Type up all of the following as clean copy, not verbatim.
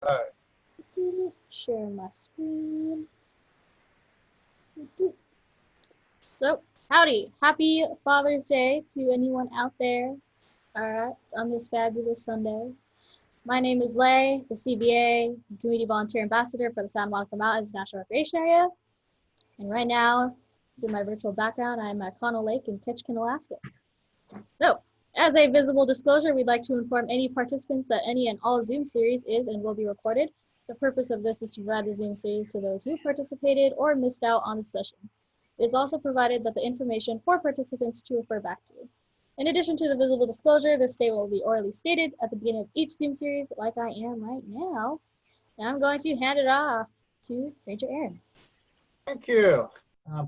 Alright. Share my screen. So, howdy. Happy Father's Day to anyone out there, alright, on this fabulous Sunday. My name is Lay, the CBA, Community Volunteer Ambassador for the Santa Monica Mountains National Recreation Area. And right now, through my virtual background, I'm at Connell Lake in Ketchikan, Alaska. So, as a visible disclosure, we'd like to inform any participants that any and all Zoom series is and will be recorded. The purpose of this is to provide the Zoom series to those who participated or missed out on the session. It is also provided that the information for participants to refer back to. In addition to the visible disclosure, this statement will be orally stated at the beginning of each Zoom series, like I am right now. Now I'm going to hand it off to Ranger Aaron. Thank you.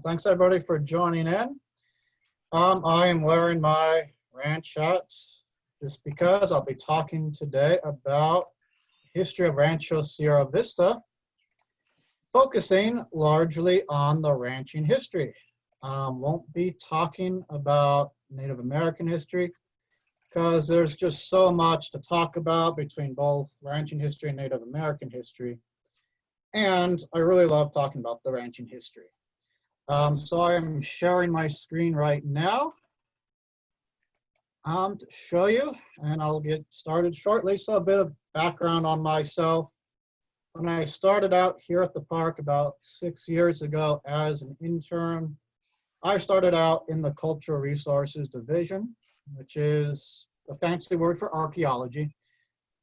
Thanks everybody for joining in. I am wearing my ranch hat just because I'll be talking today about the history of Rancho Sierra Vista, focusing largely on the ranching history. Won't be talking about Native American history because there's just so much to talk about between both ranching history and Native American history. And I really love talking about the ranching history. So I'm sharing my screen right now to show you, and I'll get started shortly. So a bit of background on myself. When I started out here at the park about 6 years ago as an intern, I started out in the Cultural Resources Division, which is a fancy word for archaeology.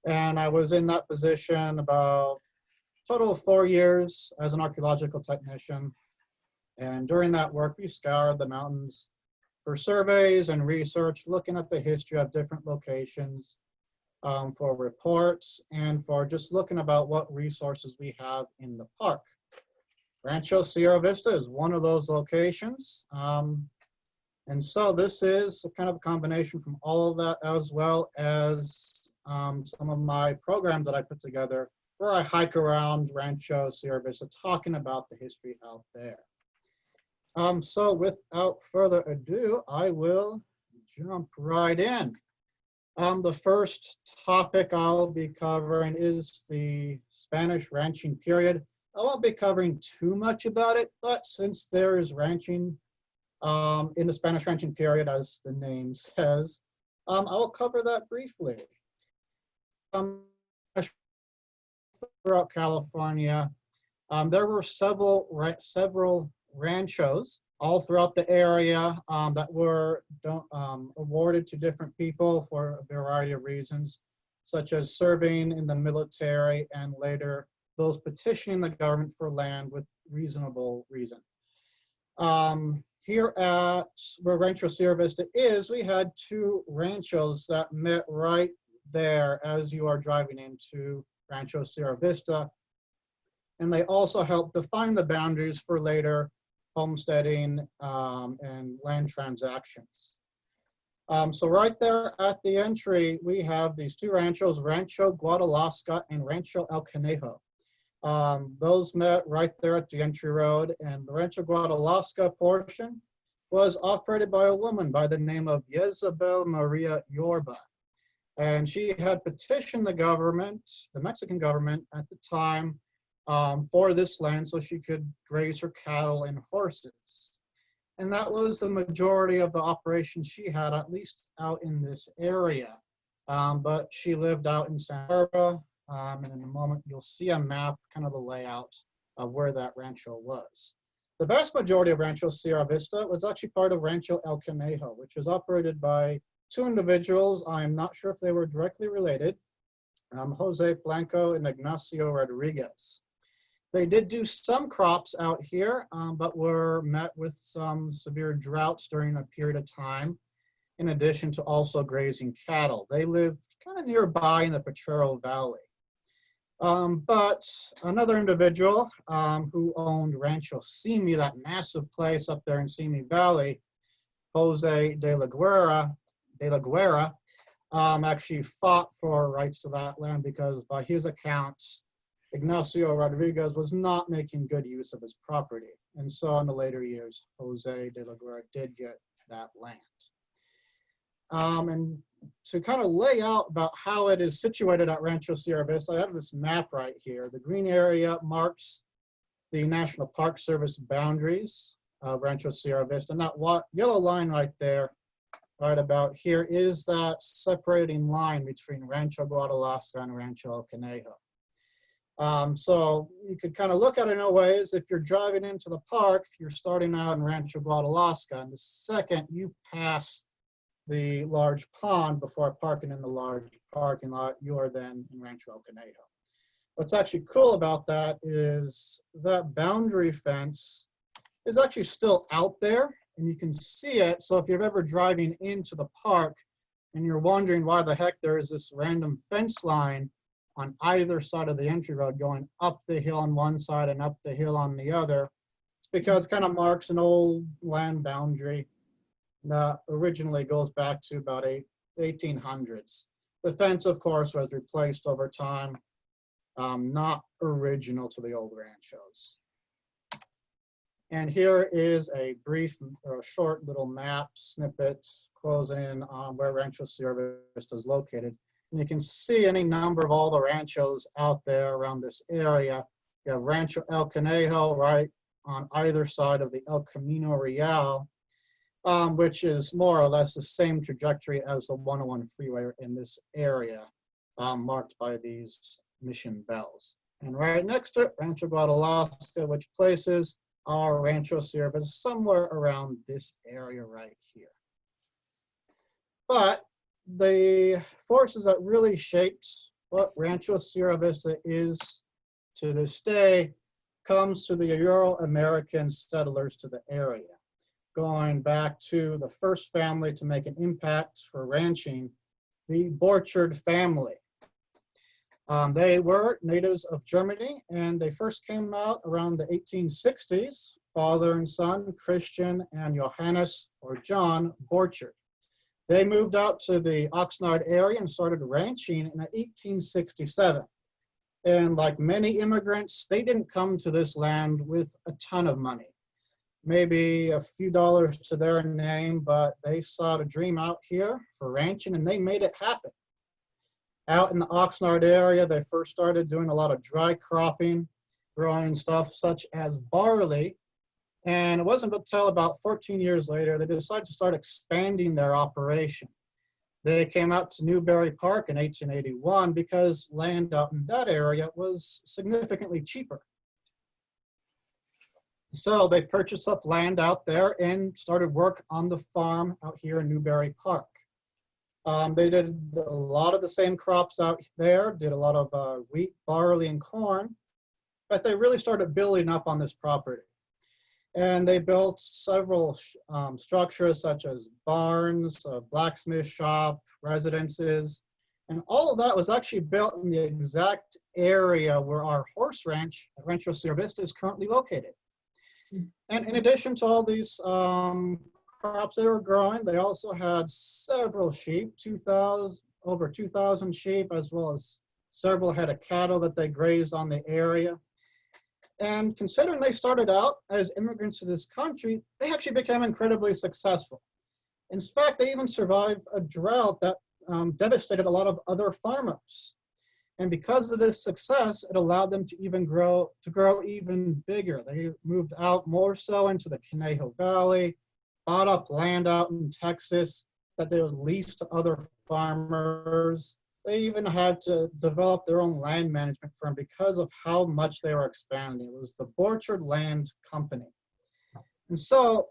And I was in that position about a total of 4 years as an archaeological technician. And during that work, we scoured the mountains for surveys and research, looking at the history of different locations for reports and for just looking about what resources we have in the park. Rancho Sierra Vista is one of those locations. And so this is a kind of a combination from all of that, as well as some of my programs that I put together where I hike around Rancho Sierra Vista talking about the history out there. So without further ado, I will jump right in. The first topic I'll be covering is the Spanish ranching period. I won't be covering too much about it, but since there is ranching in the Spanish ranching period, as the name says, I'll cover that briefly. Throughout California, there were several ranchos all throughout the area that were awarded to different people for a variety of reasons, such as serving in the military and later those petitioning the government for land with reasonable reason. Here at where Rancho Sierra Vista is, we had two ranchos that met right there as you are driving into Rancho Sierra Vista. And they also helped define the boundaries for later homesteading and land transactions. So right there at the entry, we have these two ranchos, Rancho Guadalasca and Rancho El Conejo. Those met right there at the entry road, and the Rancho Guadalasca portion was operated by a woman by the name of Jezabel Maria Yorba. And she had petitioned the government, the Mexican government at the time, for this land so she could graze her cattle and horses. And that was the majority of the operations she had, at least out in this area. But she lived out in Santa Barbara, and in a moment you'll see a map, kind of the layout of where that rancho was. The vast majority of Rancho Sierra Vista was actually part of Rancho El Conejo, which was operated by two individuals. I'm not sure if they were directly related, Jose Blanco and Ignacio Rodriguez. They did do some crops out here, but were met with some severe droughts during a period of time, in addition to also grazing cattle. They lived kind of nearby in the Potrero Valley. But another individual who owned Rancho Simi, that massive place up there in Simi Valley, Jose de la Guerra, actually fought for rights to that land because by his accounts, Ignacio Rodriguez was not making good use of his property. And so in the later years, Jose de la Guerra did get that land. And to kind of lay out about how it is situated at Rancho Sierra Vista, I have this map right here. The green area marks the National Park Service boundaries of Rancho Sierra Vista. And that yellow line right there, right about here, is that separating line between Rancho Guadalaska and Rancho El Conejo. So you could kind of look at it in a ways. If you're driving into the park, you're starting out in Rancho Guadalaska, and the second you pass the large pond before parking in the large parking lot, you are then in Rancho El Conejo. What's actually cool about that is that boundary fence is actually still out there, and you can see it. So if you're ever driving into the park and you're wondering why the heck there is this random fence line on either side of the entry road going up the hill on one side and up the hill on the other, it's because it kind of marks an old land boundary that originally goes back to about 1800s. The fence, of course, was replaced over time, not original to the old ranchos. And here is a brief or a short little map snippet closing in on where Rancho Sierra Vista is located. And you can see any number of all the ranchos out there around this area. You have Rancho El Conejo right on either side of the El Camino Real, which is more or less the same trajectory as the 101 freeway in this area, marked by these mission bells. And right next to it, Rancho Guadalaska, which places our Rancho Sierra Vista somewhere around this area right here. But the forces that really shaped what Rancho Sierra Vista is to this day comes to the Euro-American settlers to the area, going back to the first family to make an impact for ranching, the Borchard family. They were natives of Germany, and they first came out around the 1860s, father and son, Christian and Johannes, or John, Borchard. They moved out to the Oxnard area and started ranching in 1867. And like many immigrants, they didn't come to this land with a ton of money. Maybe a few dollars to their name, but they saw a dream out here for ranching, and they made it happen. Out in the Oxnard area, they first started doing a lot of dry cropping, growing stuff such as barley. And it wasn't until about 14 years later, they decided to start expanding their operation. They came out to Newberry Park in 1881 because land out in that area was significantly cheaper. So they purchased up land out there and started work on the farm out here in Newberry Park. They did a lot of the same crops out there, did a lot of wheat, barley, and corn, but they really started building up on this property. And they built several structures such as barns, a blacksmith shop, residences, and all of that was actually built in the exact area where our horse ranch at Rancho Sierra Vista is currently located. And in addition to all these crops they were growing, they also had several sheep, over 2,000 sheep, as well as several head of cattle that they grazed on the area. And considering they started out as immigrants to this country, they actually became incredibly successful. In fact, they even survived a drought that devastated a lot of other farmers. And because of this success, it allowed them to even grow even bigger. They moved out more so into the Conejo Valley, bought up land out in Texas that they would lease to other farmers. They even had to develop their own land management firm because of how much they were expanding. It was the Borchard Land Company. And so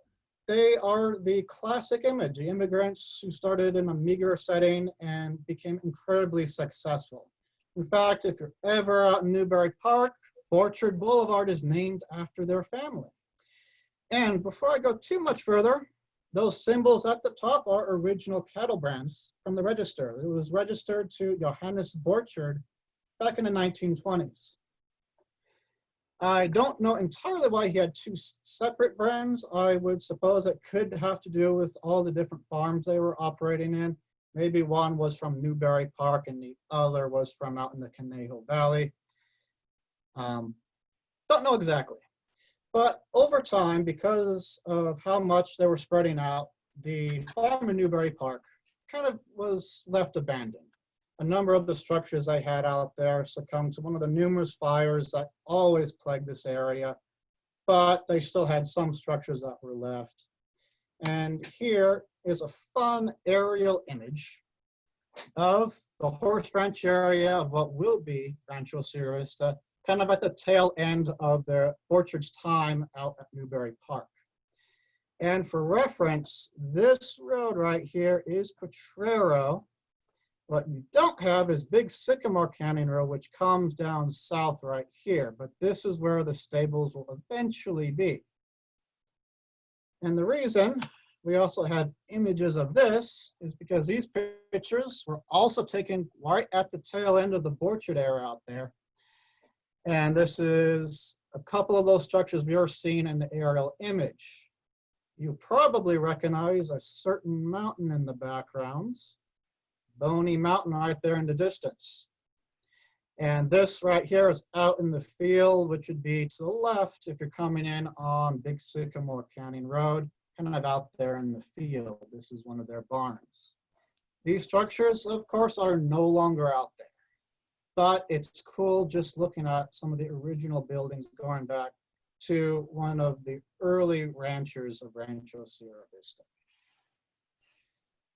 they are the classic image, the immigrants who started in a meager setting and became incredibly successful. In fact, if you're ever out in Newberry Park, Borchard Boulevard is named after their family. And before I go too much further, those symbols at the top are original cattle brands from the register. It was registered to Johannes Borchard back in the 1920s. I don't know entirely why he had two separate brands. I would suppose it could have to do with all the different farms they were operating in. Maybe one was from Newberry Park and the other was from out in the Conejo Valley. Don't know exactly. But over time, because of how much they were spreading out, the farm in Newberry Park kind of was left abandoned. A number of the structures they had out there succumbed to one of the numerous fires that always plagued this area, but they still had some structures that were left. And here is a fun aerial image of the horse ranch area of what will be Rancho Sierra Vista, kind of at the tail end of their Borchard's time out at Newberry Park. And for reference, this road right here is Potrero. What you don't have is Big Sycamore Canyon Road, which comes down south right here, but this is where the stables will eventually be. And the reason we also have images of this is because these pictures were also taken right at the tail end of the Borchard Era out there. And this is a couple of those structures we are seeing in the aerial image. You probably recognize a certain mountain in the background, Boney Mountain right there in the distance. And this right here is out in the field, which would be to the left if you're coming in on Big Sycamore Canyon Road, kind of out there in the field. This is one of their barns. These structures, of course, are no longer out there, but it's cool just looking at some of the original buildings going back to one of the early ranchers of Rancho Sierra Vista.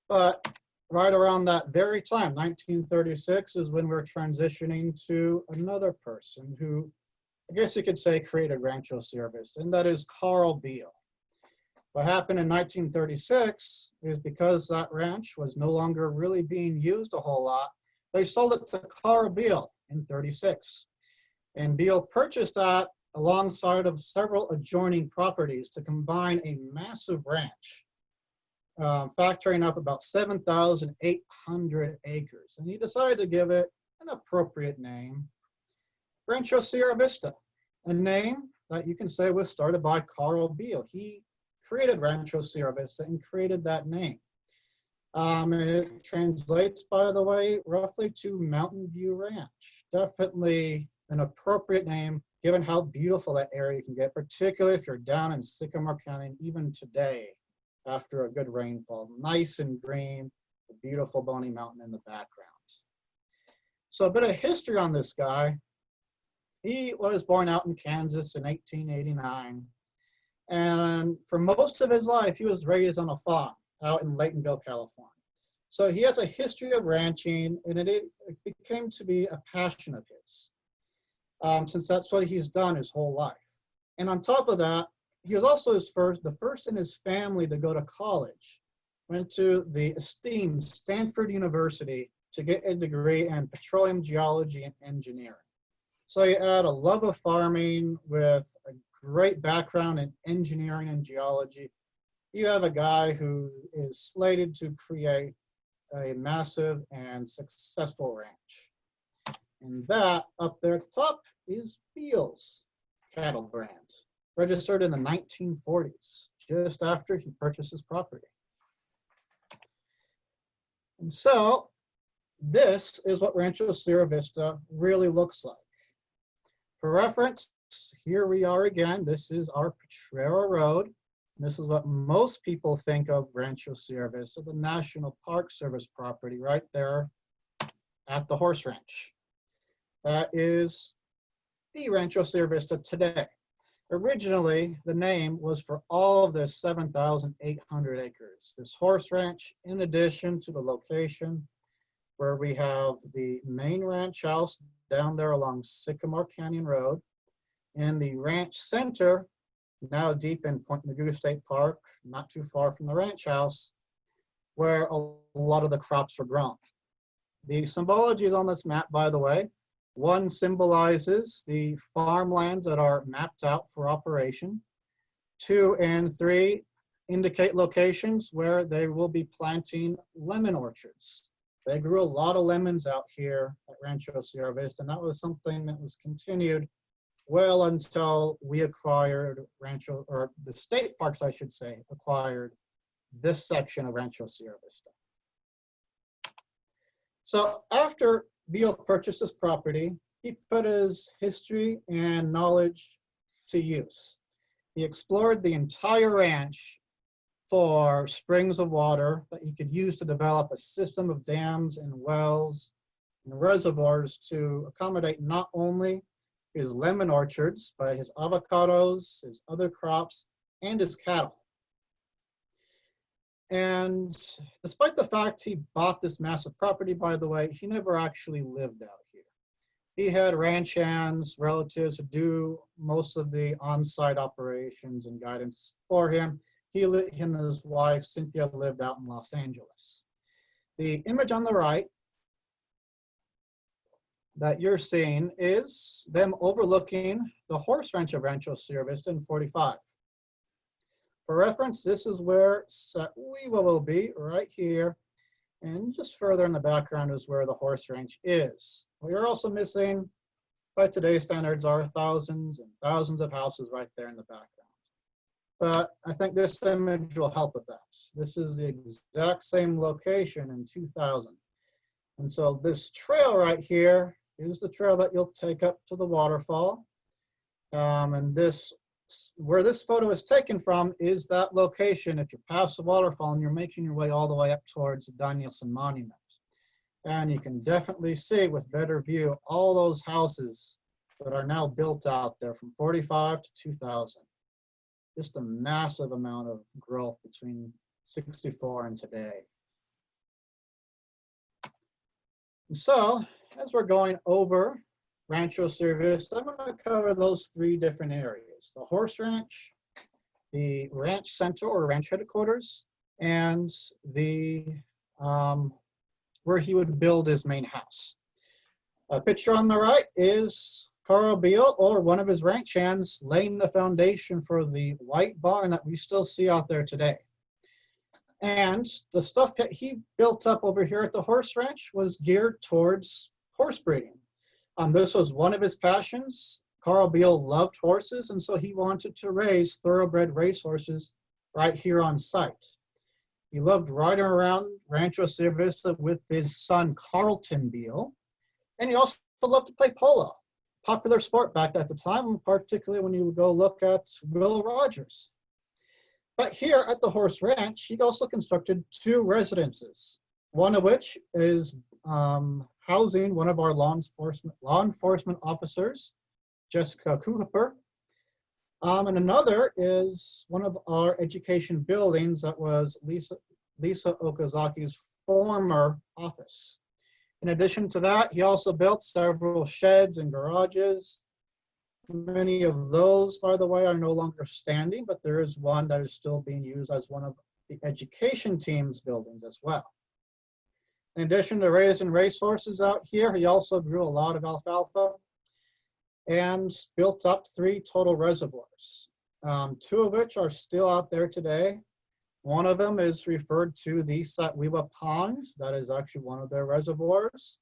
But right around that very time, 1936, is when we're transitioning to another person who, I guess you could say, created Rancho Sierra Vista, and that is Carl Beal. What happened in 1936 is because that ranch was no longer really being used a whole lot, they sold it to Carl Beal in 36. And Beal purchased that alongside of several adjoining properties to combine a massive ranch, factoring up about 7,800 acres. And he decided to give it an appropriate name, Rancho Sierra Vista, a name that you can say was started by Carl Beal. He created Rancho Sierra Vista and created that name. And it translates, by the way, roughly to Mountain View Ranch. Definitely an appropriate name given how beautiful that area can get, particularly if you're down in Sycamore Canyon, even today, after a good rainfall. Nice and green, a beautiful Boney Mountain in the background. So a bit of history on this guy. He was born out in Kansas in 1889. And for most of his life, he was raised on a farm out in Laytonville, California. So he has a history of ranching, and it became to be a passion of his, since that's what he's done his whole life. And on top of that, he was also the first in his family to go to college. Went to the esteemed Stanford University to get a degree in petroleum geology and engineering. So you add a love of farming with a great background in engineering and geology. You have a guy who is slated to create a massive and successful ranch. And that up there at the top is Beal's cattle brand, registered in the 1940s, just after he purchased his property. And so this is what Rancho Sierra Vista really looks like. For reference, here we are again. This is our Potrero Road. This is what most people think of Rancho Sierra Vista, the National Park Service property right there at the horse ranch. That is the Rancho Sierra Vista today. Originally, the name was for all of the 7,800 acres. This horse ranch, in addition to the location where we have the main ranch house down there along Sycamore Canyon Road, and the ranch center, now deep in Point Mugu State Park, not too far from the ranch house, where a lot of the crops were grown. The symbology is on this map, by the way. One symbolizes the farmlands that are mapped out for operation. 2 and 3 indicate locations where they will be planting lemon orchards. They grew a lot of lemons out here at Rancho Sierra Vista, and that was something that was continued well until we acquired Rancho, or the state parks, I should say, acquired this section of Rancho Sierra Vista. So after Beal purchased this property, he put his history and knowledge to use. He explored the entire ranch for springs of water that he could use to develop a system of dams and wells and reservoirs to accommodate not only his lemon orchards, but his avocados, his other crops, and his cattle. And despite the fact he bought this massive property, by the way, he never actually lived out here. He had ranch hands, relatives who do most of the on-site operations and guidance for him. Him and his wife, Cynthia, lived out in Los Angeles. The image on the right that you're seeing is them overlooking the horse ranch of Rancho Sierra Vista in 45. For reference, this is where Satwewa will be, right here. And just further in the background is where the horse ranch is. What you're also missing, by today's standards, are thousands and thousands of houses right there in the background. But I think this image will help with that. This is the exact same location in 2000. And so this trail right here is the trail that you'll take up to the waterfall. And this, where this photo is taken from, is that location if you pass the waterfall and you're making your way all the way up towards the Danielson Monument. And you can definitely see with better view all those houses that are now built out there from 45 to 2000. Just a massive amount of growth between 64 and today. And so, as we're going over Rancho Sierra Vista, I'm going to cover those three different areas: the horse ranch, the ranch center or ranch headquarters, and the where he would build his main house. A picture on the right is Carl Beal, or one of his ranch hands, laying the foundation for the white barn that we still see out there today. And the stuff that he built up over here at the horse ranch was geared towards horse breeding. This was one of his passions. Carl Beal loved horses, and so he wanted to raise thoroughbred racehorses right here on site. He loved riding around Rancho Sierra Vista with his son, Carlton Beal, and he also loved to play polo, popular sport back at the time, particularly when you go look at Will Rogers. But here at the horse ranch, he also constructed two residences, one of which is housing one of our law enforcement officers, Jessica Cooper. And another is one of our education buildings that was Lisa Okazaki's former office. In addition to that, he also built several sheds and garages. Many of those, by the way, are no longer standing, but there is one that is still being used as one of the education team's buildings as well. In addition to raising racehorses out here, he also grew a lot of alfalfa and built up 3 total reservoirs, 2 of which are still out there today. One of them is referred to the Satwewa Pond. That is actually one of their reservoirs.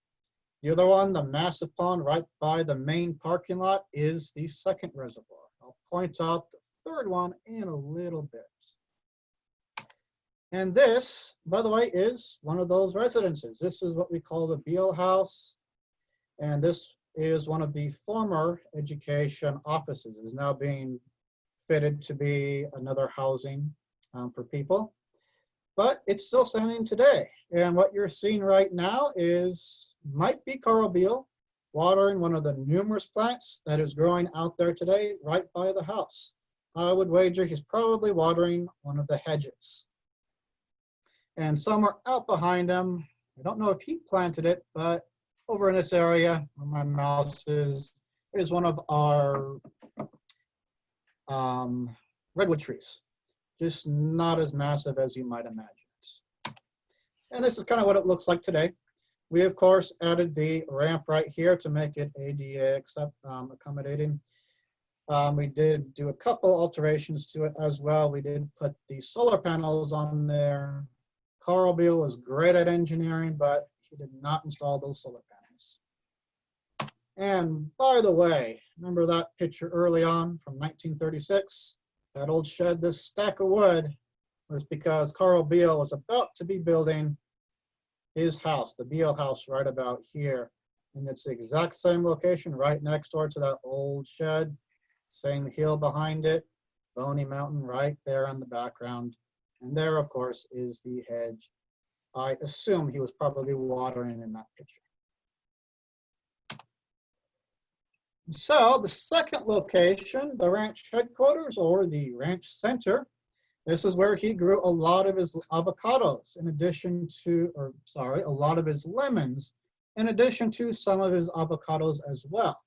The other one, the massive pond right by the main parking lot, is the second reservoir. I'll point out the third one in a little bit. And this, by the way, is one of those residences. This is what we call the Beal House. And this is one of the former education offices. It is now being fitted to be another housing for people. But it's still standing today. And what you're seeing right now might be Carl Beal watering one of the numerous plants that is growing out there today right by the house. I would wager he's probably watering one of the hedges. And somewhere out behind him, I don't know if he planted it, but over in this area where my mouse is one of our redwood trees. Just not as massive as you might imagine. And this is kind of what it looks like today. We, of course, added the ramp right here to make it ADA accommodating. We did do a couple alterations to it as well. We did put the solar panels on there. Carl Beal was great at engineering, but he did not install those solar panels. And by the way, remember that picture early on from 1936? That old shed, this stack of wood, was because Carl Beal was about to be building his house, the Beal house, right about here. And it's the exact same location right next door to that old shed. Same hill behind it, Boney Mountain right there in the background. And there, of course, is the hedge. I assume he was probably watering in that picture. So the second location, the ranch headquarters or the ranch center, this is where he grew a lot of his avocados in addition to, a lot of his lemons, in addition to some of his avocados as well.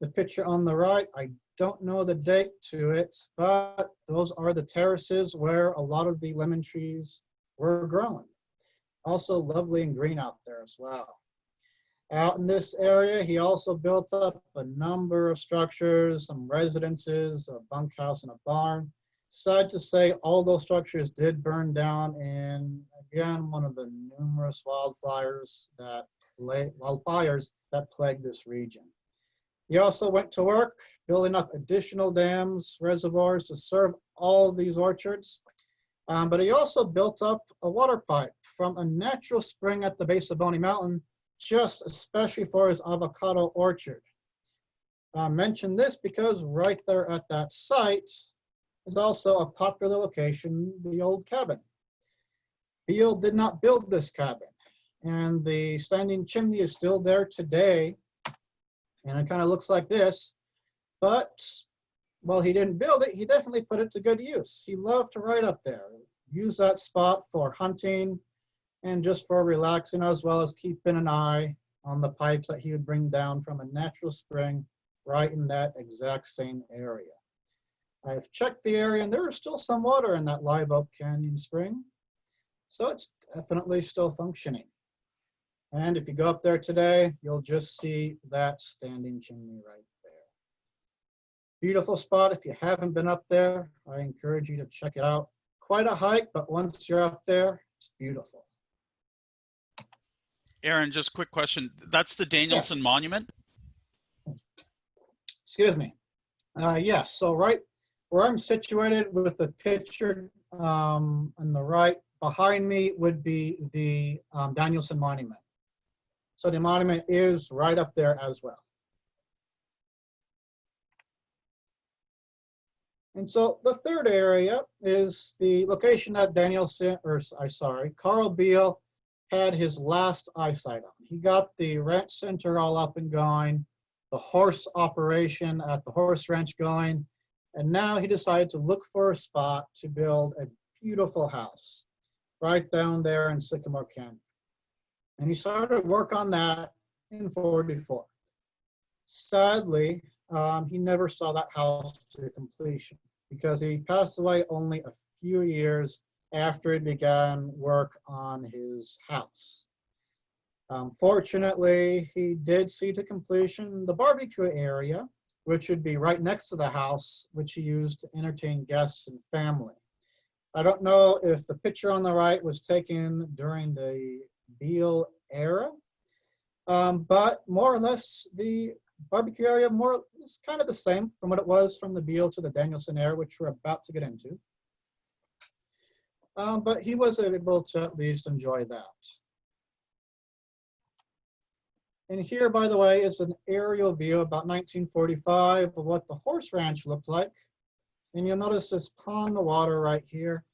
The picture on the right, I don't know the date to it, but those are the terraces where a lot of the lemon trees were growing. Also lovely and green out there as well. Out in this area, he also built up a number of structures, some residences, a bunkhouse and a barn. Sad to say, all those structures did burn down in, again, one of the numerous wildfires that plagued this region. He also went to work building up additional dams, reservoirs to serve all of these orchards. But he also built up a water pipe from a natural spring at the base of Boney Mountain, just especially for his avocado orchard. I mention this because right there at that site is also a popular location, the old cabin. Beal did not build this cabin, and the standing chimney is still there today, and it kind of looks like this, but while he didn't build it, he definitely put it to good use. He loved to ride up there, use that spot for hunting and just for relaxing, as well as keeping an eye on the pipes that he would bring down from a natural spring right in that exact same area. I've checked the area and there is still some water in that Live Oak Canyon spring, so it's definitely still functioning. And if you go up there today, you'll just see that standing chimney right there. Beautiful spot. If you haven't been up there, I encourage you to check it out. Quite a hike, but once you're up there, it's beautiful. Aaron, just quick question. That's the Danielson Monument? Excuse me. Yes, so right where I'm situated with the picture on the right, behind me would be the Danielson Monument. So the monument is right up there as well. And so the third area is the location that Carl Beal had his last eyesight on. He got the ranch center all up and going, the horse operation at the horse ranch going, and now he decided to look for a spot to build a beautiful house right down there in Sycamore Canyon. And he started work on that in '44. Sadly, he never saw that house to completion because he passed away only a few years after he began work on his house. Fortunately, he did see to completion the barbecue area, which would be right next to the house, which he used to entertain guests and family. I don't know if the picture on the right was taken during the Beal Era, but more or less the barbecue area is kind of the same from what it was from the Beal to the Danielson Era, which we're about to get into. But he was able to at least enjoy that. And here, by the way, is an aerial view about 1945 of what the horse ranch looked like. And you'll notice this pond in the water right here.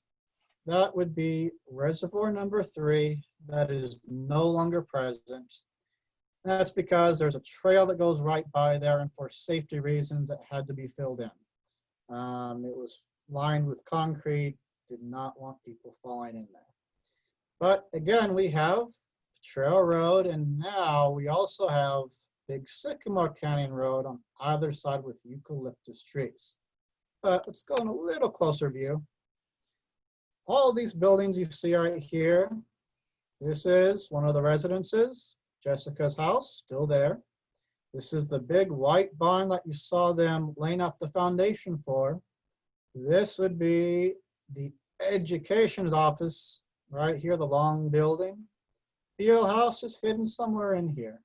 That would be reservoir number 3 that is no longer present. And that's because there's a trail that goes right by there, and for safety reasons, it had to be filled in. It was lined with concrete, did not want people falling in there. But again, we have Trail Road, and now we also have Big Sycamore Canyon Road on either side with eucalyptus trees. But let's go in a little closer view. All these buildings you see right here, this is one of the residences, Jessica's house, still there. This is the big white barn that you saw them laying out the foundation for. This would be the education's office right here, the long building. Beal house is hidden somewhere in here.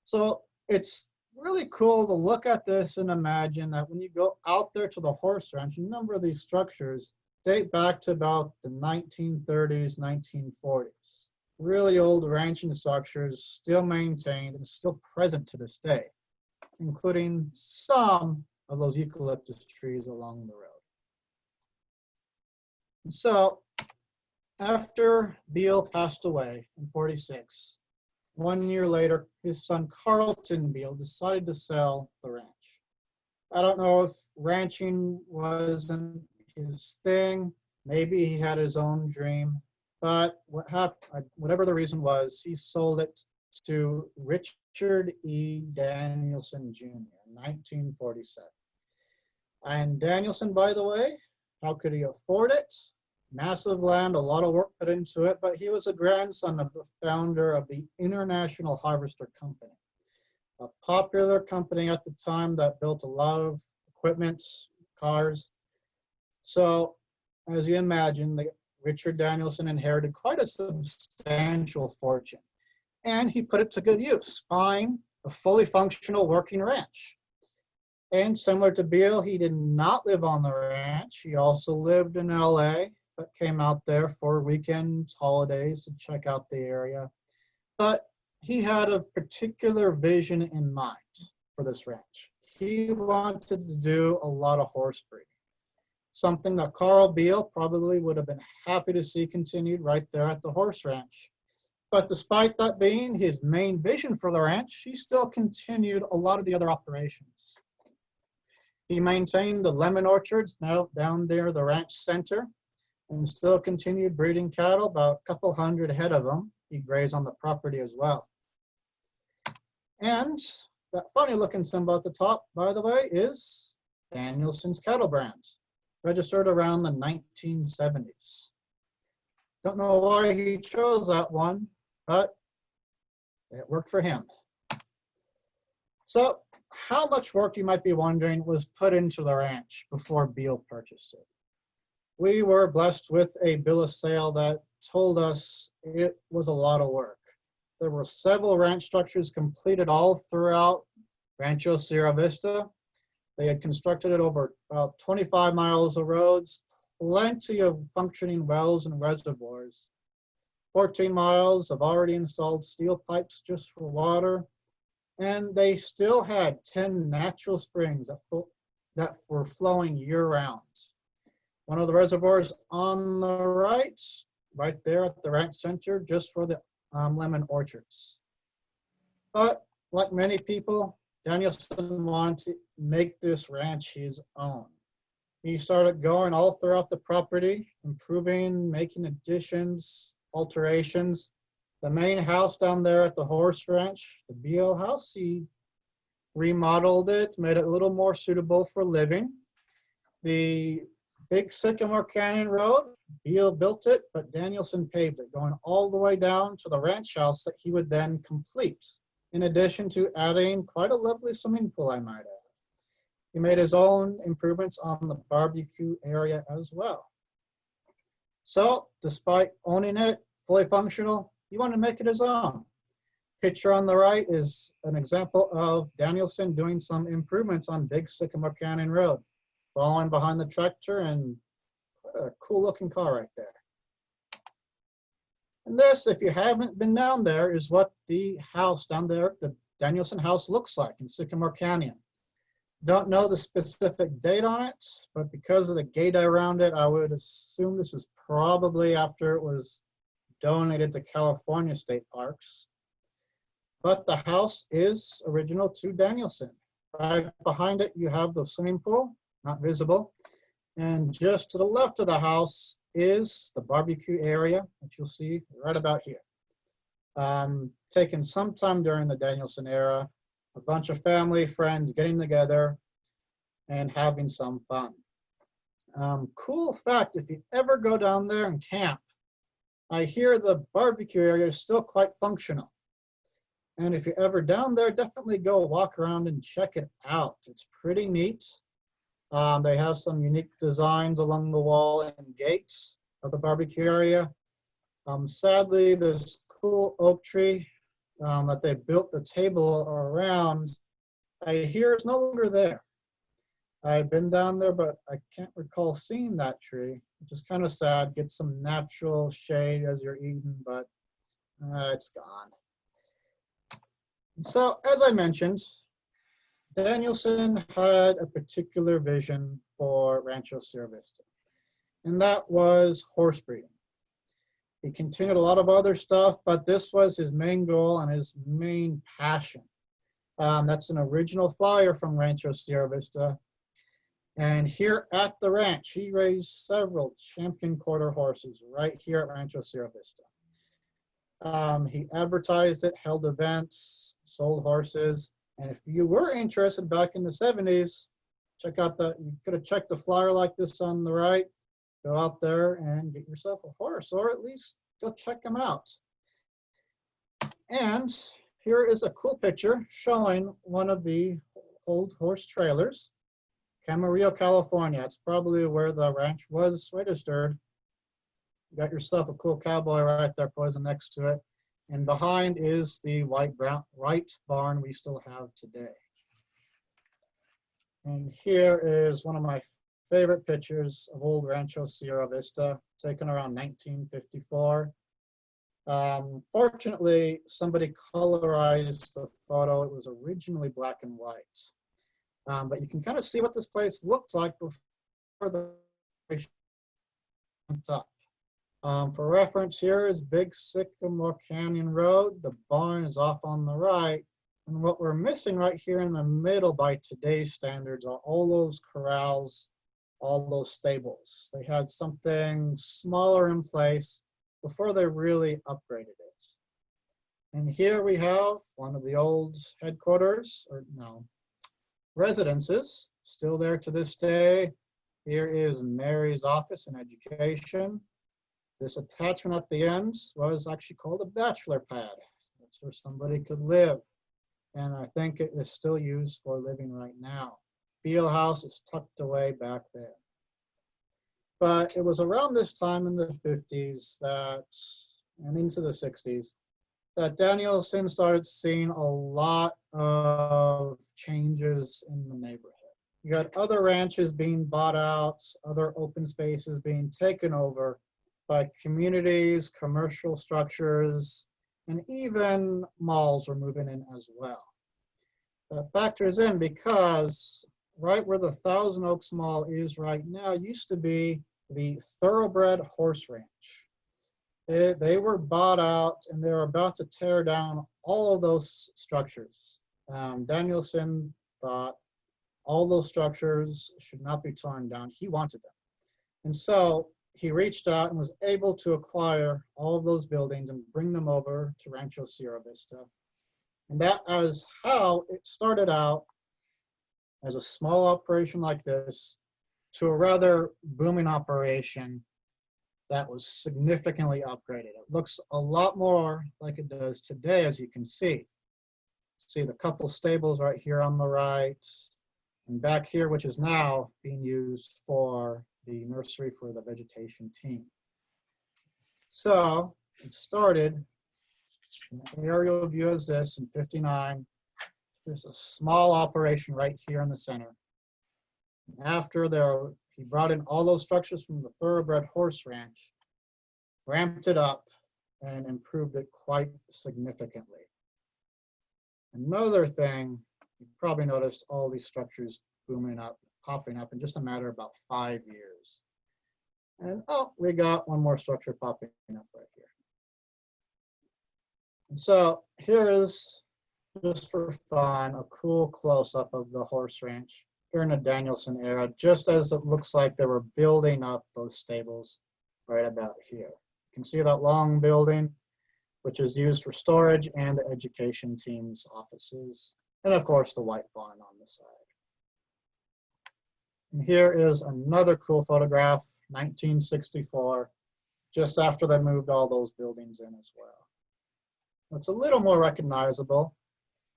So it's really cool to look at this and imagine that when you go out there to the horse ranch, a number of these structures date back to about the 1930s, 1940s. Really old ranching structures, still maintained and still present to this day, including some of those eucalyptus trees along the road. So after Beal passed away in 46, 1 year later, his son Carlton Beal decided to sell the ranch. I don't know if ranching wasn't his thing. Maybe he had his own dream. But what happened, whatever the reason was, he sold it to Richard E. Danielson Jr. in 1947. And Danielson, by the way, how could he afford it? Massive land, a lot of work put into it, but he was a grandson of the founder of the International Harvester Company, a popular company at the time that built a lot of equipment, cars. So as you imagine, Richard Danielson inherited quite a substantial fortune, and he put it to good use, buying a fully functional working ranch. And similar to Beal, he did not live on the ranch. He also lived in LA, but came out there for weekends, holidays to check out the area. But he had a particular vision in mind for this ranch. He wanted to do a lot of horse breeding, something that Carl Beal probably would have been happy to see continued right there at the horse ranch. But despite that being his main vision for the ranch, he still continued a lot of the other operations. He maintained the lemon orchards now down there, the ranch center, and still continued breeding cattle, about a couple hundred head of them. He grazed on the property as well. And that funny looking symbol at the top, by the way, is Danielson's cattle brand, registered around the 1970s. Don't know why he chose that one, but it worked for him. So how much work, you might be wondering, was put into the ranch before Beal purchased it? We were blessed with a bill of sale that told us it was a lot of work. There were several ranch structures completed all throughout Rancho Sierra Vista. They had constructed it over about 25 miles of roads, plenty of functioning wells and reservoirs, 14 miles of already installed steel pipes just for water, and they still had 10 natural springs that were flowing year-round. One of the reservoirs on the right there at the ranch center, just for the lemon orchards. But like many people, Danielson wanted to make this ranch his own. He started going all throughout the property, improving, making additions, alterations. The main house down there at the horse ranch, the Beal house, he remodeled it, made it a little more suitable for living. The Big Sycamore Canyon Road, Beal built it, but Danielson paved it, going all the way down to the ranch house that he would then complete, in addition to adding quite a lovely swimming pool, I might add. He made his own improvements on the barbecue area as well. So, despite owning it, fully functional, he wanted to make it his own. Picture on the right is an example of Danielson doing some improvements on Big Sycamore Canyon Road, following behind the tractor, and a cool looking car right there. And this, if you haven't been down there, is what the house down there, the Danielson house, looks like in Sycamore Canyon. Don't know the specific date on it, but because of the gate around it, I would assume this is probably after it was donated to California State Parks. But the house is original to Danielson. Right behind it, you have the swimming pool, not visible. And just to the left of the house is the barbecue area, which you'll see right about here. Taken sometime during the Danielson era, a bunch of family, friends getting together and having some fun. Cool fact, if you ever go down there and camp, I hear the barbecue area is still quite functional. And if you're ever down there, definitely go walk around and check it out. It's pretty neat. They have some unique designs along the wall and gates of the barbecue area. Sadly, this cool oak tree that they built the table around, I hear it's no longer there. I've been down there, but I can't recall seeing that tree, which is kind of sad. Get some natural shade as you're eating, but it's gone. So, as I mentioned, Danielson had a particular vision for Rancho Sierra Vista. and that was horse breeding. He continued a lot of other stuff, but this was his main goal and his main passion. That's an original flyer from Rancho Sierra Vista. And here at the ranch, he raised several champion quarter horses right here at Rancho Sierra Vista. He advertised it, held events, sold horses. And if you were interested back in the 70s, check out you could have checked the flyer like this on the right. Go out there and get yourself a horse, or at least go check them out. And here is a cool picture showing one of the old horse trailers, Camarillo, California. It's probably where the ranch was registered. You got yourself a cool cowboy right there posing next to it. And behind is the white barn we still have today. And here is one of my favorite pictures of old Rancho Sierra Vista, taken around 1954. Fortunately, somebody colorized the photo. It was originally black and white. But you can kind of see what this place looked like before the went up. For reference, here is Big Sycamore Canyon Road. The barn is off on the right. And what we're missing right here in the middle by today's standards are all those corrals, all those stables. They had something smaller in place before they really upgraded it. And here we have one of the old headquarters, or no, residences, still there to this day. Here is Mary's office in education. This attachment at the end was actually called a bachelor pad. That's where somebody could live. And I think it is still used for living right now. Beal House is tucked away back there. But it was around this time in the 50s and into the 60s, that Danielson started seeing a lot of changes in the neighborhood. You got other ranches being bought out, other open spaces being taken over by communities, commercial structures, and even malls were moving in as well. That factors in because right where the Thousand Oaks Mall is right now used to be the Thoroughbred Horse Ranch. They were bought out and they were about to tear down all of those structures. Danielson thought all those structures should not be torn down. He wanted them. And so he reached out and was able to acquire all of those buildings and bring them over to Rancho Sierra Vista. And that is how it started out, as a small operation like this to a rather booming operation that was significantly upgraded. It looks a lot more like it does today, as you can see. See the couple stables right here on the right, and back here, which is now being used for the nursery for the vegetation team. So it started, an aerial view as this in 59. There's a small operation right here in the center. After he brought in all those structures from the Thoroughbred Horse Ranch, ramped it up, and improved it quite significantly. Another thing, you probably noticed all these structures booming up, popping up in just a matter of about 5 years. And oh, we got one more structure popping up right here. And so here is, just for fun, a cool close-up of the horse ranch during the Danielson era, just as it looks like they were building up those stables right about here. You can see that long building, which is used for storage and the education team's offices, and of course the white barn on the side. And here is another cool photograph, 1964, just after they moved all those buildings in as well. It's a little more recognizable,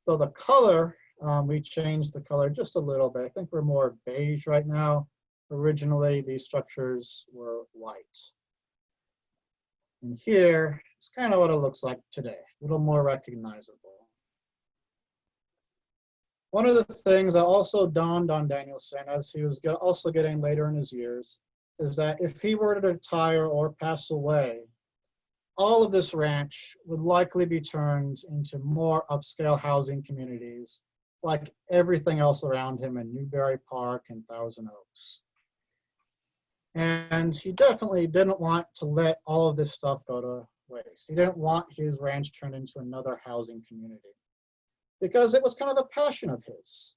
though the color, we changed the color just a little bit. I think we're more beige right now. Originally, these structures were white. And here, it's kind of what it looks like today, a little more recognizable. One of the things that also dawned on Danielson as he was also getting later in his years is that if he were to retire or pass away, all of this ranch would likely be turned into more upscale housing communities, like everything else around him in Newberry Park and Thousand Oaks. And he definitely didn't want to let all of this stuff go to waste. He didn't want his ranch turned into another housing community because it was kind of a passion of his,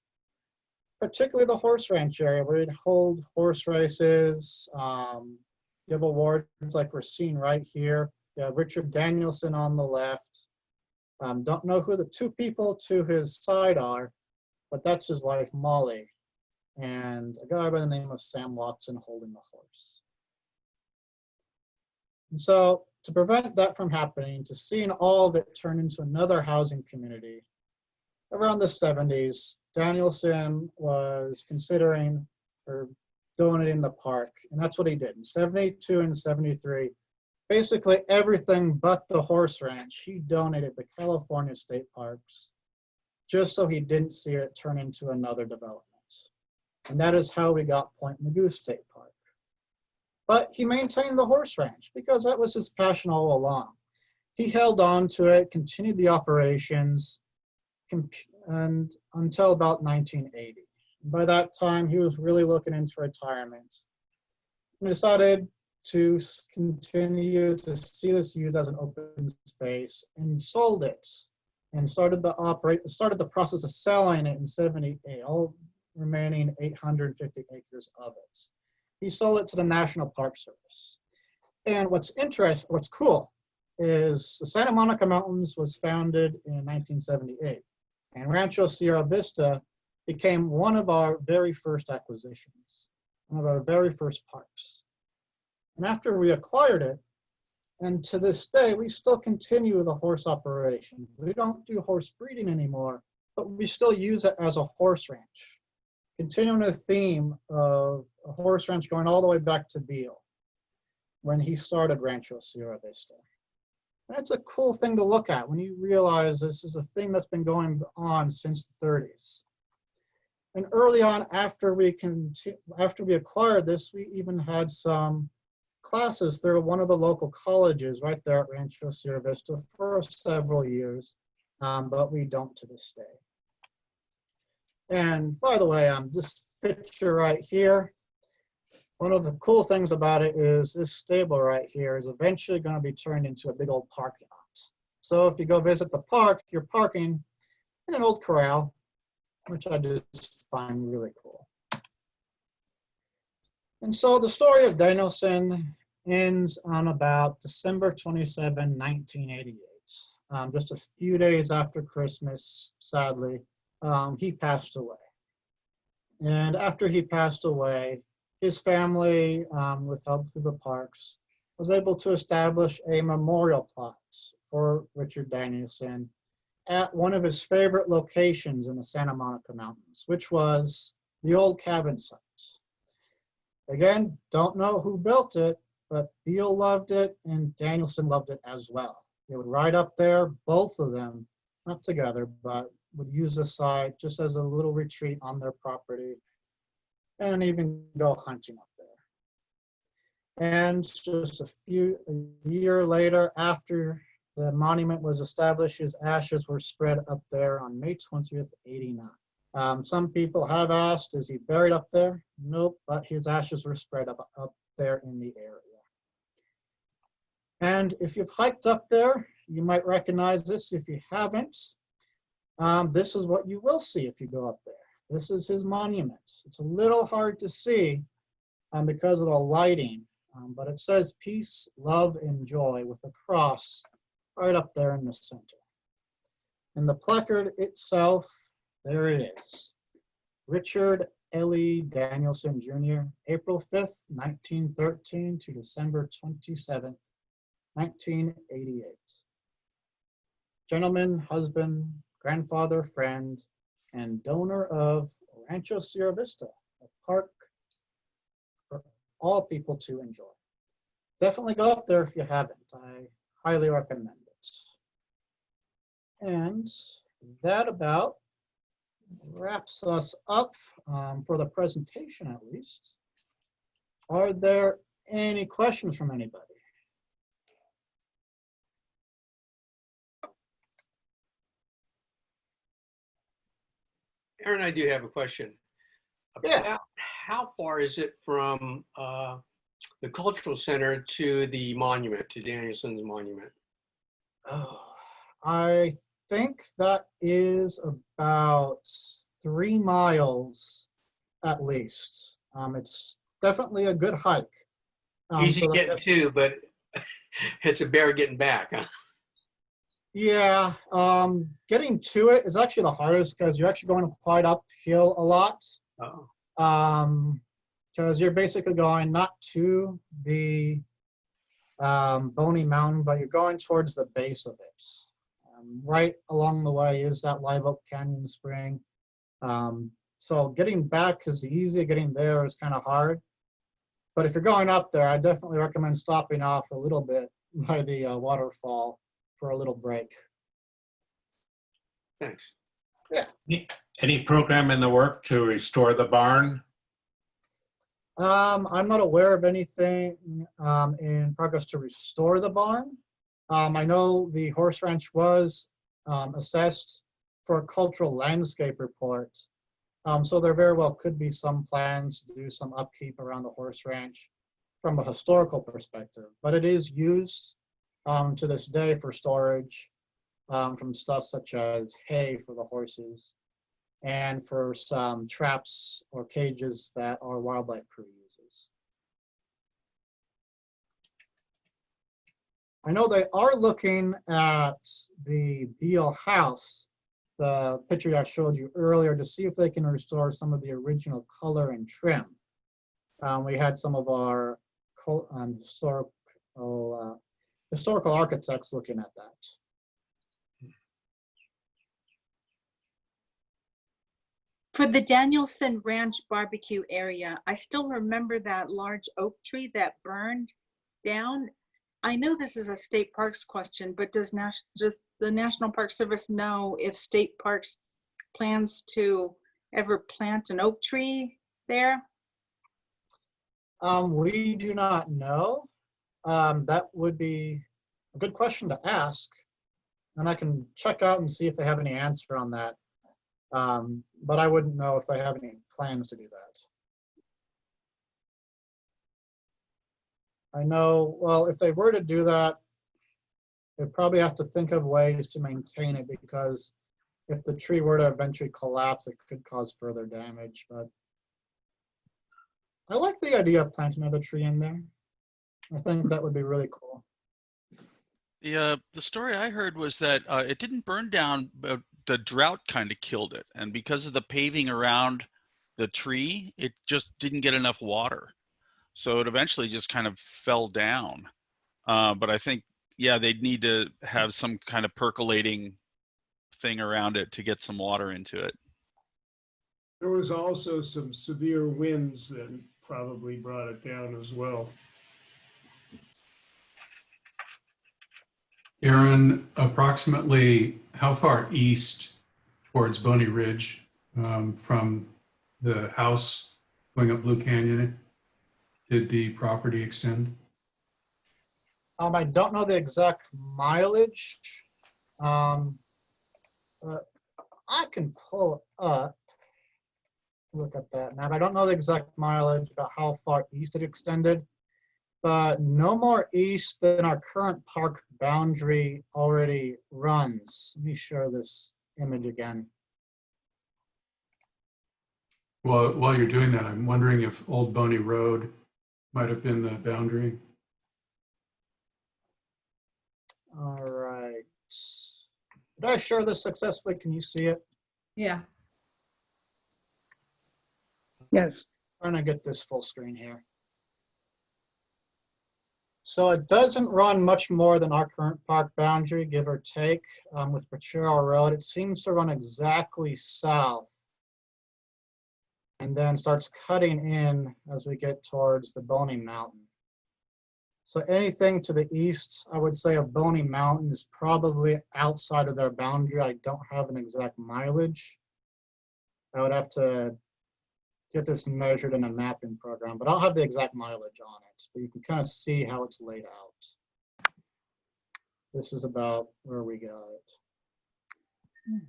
particularly the horse ranch area where he'd hold horse races. You have awards like we're seeing right here. You have Richard Danielson on the left. Don't know who the two people to his side are, but that's his wife, Molly, and a guy by the name of Sam Watson holding the horse. And so to prevent that from happening, to seeing all of it turn into another housing community, around the 70s, Danielson was considering or donating the park, and that's what he did. In 72 and 73, basically everything but the horse ranch, he donated the California state parks just so he didn't see it turn into another development. And that is how we got Point Mugu State Park. But he maintained the horse ranch because that was his passion all along. He held on to it, continued the operations, and until about 1980. By that time, he was really looking into retirement. He decided to continue to see this used as an open space and sold it and started the process of selling it in 78, all remaining 850 acres of it. He sold it to the National Park Service. And what's cool is the Santa Monica Mountains was founded in 1978, and Rancho Sierra Vista became one of our very first acquisitions, one of our very first parks. And after we acquired it, and to this day, we still continue the horse operation. We don't do horse breeding anymore, but we still use it as a horse ranch, continuing the theme of a horse ranch going all the way back to Beal when he started Rancho Sierra Vista. And it's a cool thing to look at when you realize this is a thing that's been going on since the 30s. And early on, after we acquired this, we even had some classes through one of the local colleges right there at Rancho Sierra Vista for several years, but we don't to this day. And by the way, this picture right here, one of the cool things about it is this stable right here is eventually going to be turned into a big old parking lot. So if you go visit the park, you're parking in an old corral, which I just find really cool. And so the story of Danielson ends on about December 27, 1988. Just a few days after Christmas, sadly, he passed away. And after he passed away, his family, with help through the parks, was able to establish a memorial plot for Richard Danielson at one of his favorite locations in the Santa Monica Mountains, which was the old cabin site. Again, don't know who built it, but Beal loved it and Danielson loved it as well. They would ride up there, both of them, not together, but would use the site just as a little retreat on their property and even go hunting up there. And just a year later, after the monument was established, his ashes were spread up there on May 20th, 89. Some people have asked, is he buried up there? Nope, but his ashes were spread up there in the area. And if you've hiked up there, you might recognize this. If you haven't, this is what you will see if you go up there. This is his monument. It's a little hard to see because of the lighting, but it says peace, love, and joy with a cross right up there in the center. And the placard itself, there it is. Richard L.E. Danielson Jr., April 5th, 1913 to December 27th, 1988. Gentleman, husband, grandfather, friend, and donor of Rancho Sierra Vista, a park for all people to enjoy. Definitely go up there if you haven't. I highly recommend it. And that about wraps us up for the presentation, at least. Are there any questions from anybody? Aaron, I do have a question. Yeah. About how far is it from the cultural center to the monument, to Danielson's monument? Oh, I think that is about 3 miles at least. It's definitely a good hike. Easy so getting to, but it's a bear getting back, huh? Yeah, getting to it is actually the hardest because you're actually going quite uphill a lot. Oh, Because you're basically going not to the Bony Mountain, but you're going towards the base of it. Right along the way is that Live Oak Canyon Spring. So getting back is easy, getting there is kind of hard. But if you're going up there, I definitely recommend stopping off a little bit by the waterfall for a little break. thanks. Any program in the work to restore the barn? I'm not aware of anything in progress to restore the barn. I know the horse ranch was assessed for a cultural landscape report. So there very well could be some plans to do some upkeep around the horse ranch from a historical perspective, but it is used to this day for storage from stuff such as hay for the horses and for some traps or cages that our wildlife crew uses. I know they are looking at the Beal house, the picture I showed you earlier, to see if they can restore some of the original color and trim. We had some of our historical architects looking at that. For the Danielson Ranch barbecue area, I still remember that large oak tree that burned down. I know this is a state parks question, but does the National Park Service know if state parks plans to ever plant an oak tree there? We do not know. That would be a good question to ask, and I can check out and see if they have any answer on that. But I wouldn't know if they have any plans to do that. I know, well, if they were to do that, they'd probably have to think of ways to maintain it, because if the tree were to eventually collapse, it could cause further damage. But I like the idea of planting another tree in there. I think that would be really cool. The story I heard was that it didn't burn down, but the drought kind of killed it. And because of the paving around the tree, it just didn't get enough water. So it eventually just kind of fell down. But I think, yeah, they'd need to have some kind of percolating thing around it to get some water into it. There was also some severe winds that probably brought it down as well. Aaron, approximately how far east towards Boney Ridge from the house going up Blue Canyon did the property extend? I don't know the exact mileage. But I can pull it up, look at that map. I don't know the exact mileage about how far east it extended, but no more east than our current park boundary already runs. Let me share this image again. Well, while you're doing that, I'm wondering if Old Boney Road might have been the boundary. All right. Did I share this successfully? Can you see it? Yeah. Yes. Trying to get this full screen here. So it doesn't run much more than our current park boundary, give or take, with Borchard Road. It seems to run exactly south and then starts cutting in as we get towards the Boney Mountain. So anything to the east, I would say, of Boney Mountain is probably outside of their boundary. I don't have an exact mileage. I would have to get this measured in a mapping program, but I'll have the exact mileage on it. But you can kind of see how it's laid out. This is about where we got it.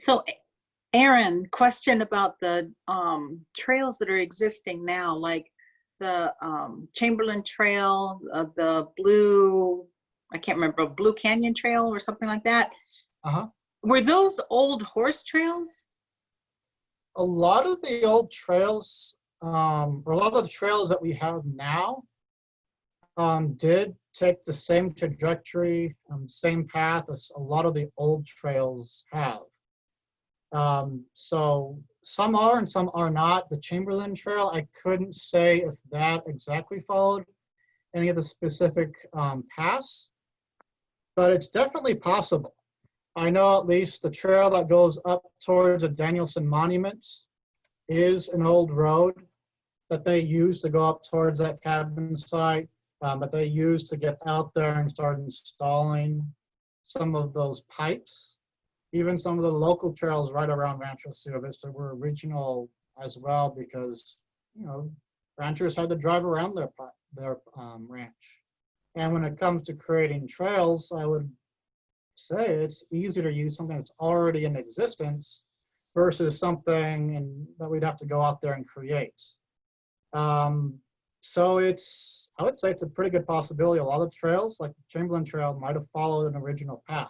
So Aaron, question about the trails that are existing now, like the Chamberlain Trail, the Blue, I can't remember, Blue Canyon Trail or something like that. Uh-huh. Were those old horse trails? A lot of the old trails, or a lot of the trails that we have now, did take the same trajectory, same path as a lot of the old trails have. So some are and some are not. The Chamberlain Trail, I couldn't say if that exactly followed any of the specific paths, but it's definitely possible. I know at least the trail that goes up towards the Danielson Monument is an old road that they use to go up towards that cabin site, but they used to get out there and start installing some of those pipes. Even some of the local trails right around Rancho Sierra Vista were original as well, because, you know, ranchers had to drive around their ranch. And when it comes to creating trails, I would say it's easier to use something that's already in existence versus something that we'd have to go out there and create. So I would say it's a pretty good possibility. A lot of trails, like the Chamberlain Trail, might have followed an original path.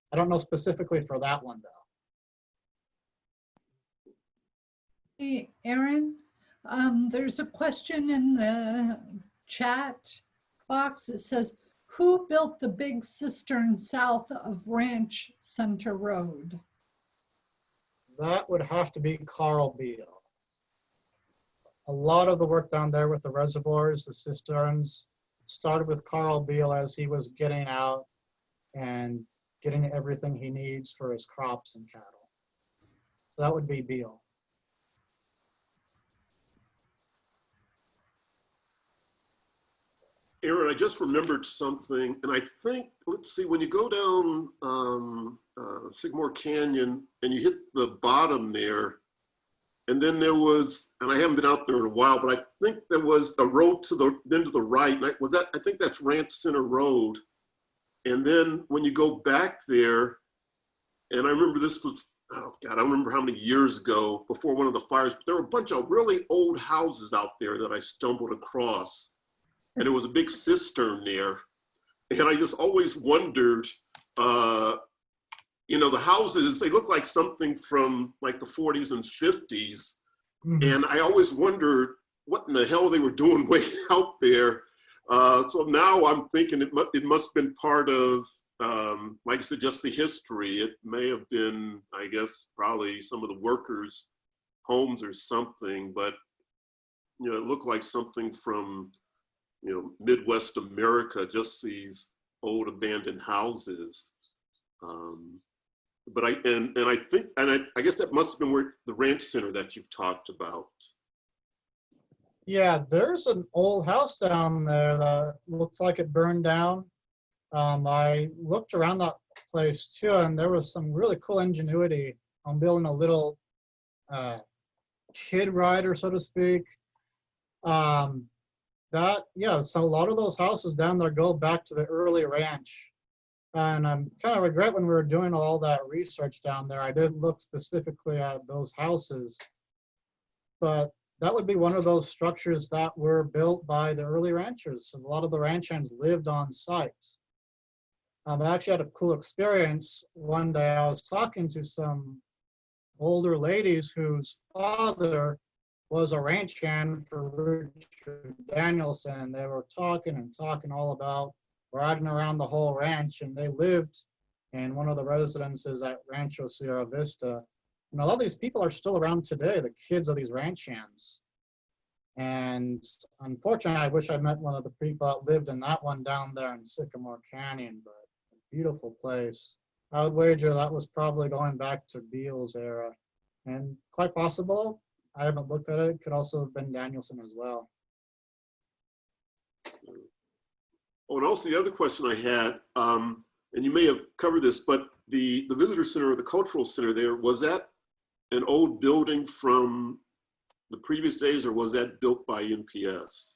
I don't know specifically for that one, though. Hey, Aaron, there's a question in the chat box. It says, who built the big cistern south of Ranch Center Road? That would have to be Carl Beal. A lot of the work down there with the reservoirs, the cisterns, started with Carl Beal as he was getting out and getting everything he needs for his crops and cattle. So that would be Beal. Aaron, I just remembered something, and I think, let's see, when you go down Sycamore Canyon and you hit the bottom there, and then there was, and I haven't been out there in a while, but I think there was a road to the right. I think that's Ranch Center Road. And then when you go back there, and I remember this was, oh God, I don't remember how many years ago, before one of the fires, but there were a bunch of really old houses out there that I stumbled across. And there was a big cistern there. And I just always wondered, you know, the houses, they look like something from like the 40s and 50s. Mm-hmm. And I always wondered what in the hell they were doing way out there. So now I'm thinking it must have been part of, like I said, just the history. It may have been, I guess, probably some of the workers' homes or something, but, you know, it looked like something from, you know, Midwest America, just these old abandoned houses. But I guess that must have been where the ranch center that you've talked about. Yeah, there's an old house down there that looks like it burned down. I looked around that place too, and there was some really cool ingenuity on building a little kid rider, so to speak. So a lot of those houses down there go back to the early ranch. And I'm kind of regret when we were doing all that research down there, I did look specifically at those houses. But that would be one of those structures that were built by the early ranchers. A lot of the ranch hands lived on site. I actually had a cool experience. One day I was talking to some older ladies whose father was a ranch hand for Richard Danielson. They were talking all about riding around the whole ranch, and they lived in one of the residences at Rancho Sierra Vista. And a lot of these people are still around today, the kids of these ranch hands. And unfortunately, I wish I met one of the people that lived in that one down there in Sycamore Canyon, but a beautiful place. I would wager that was probably going back to Beal's era. And quite possible, I haven't looked at it, it could also have been Danielson as well. Oh, and also the other question I had, and you may have covered this, but the visitor center or the cultural center there, was that an old building from the previous days, or was that built by NPS?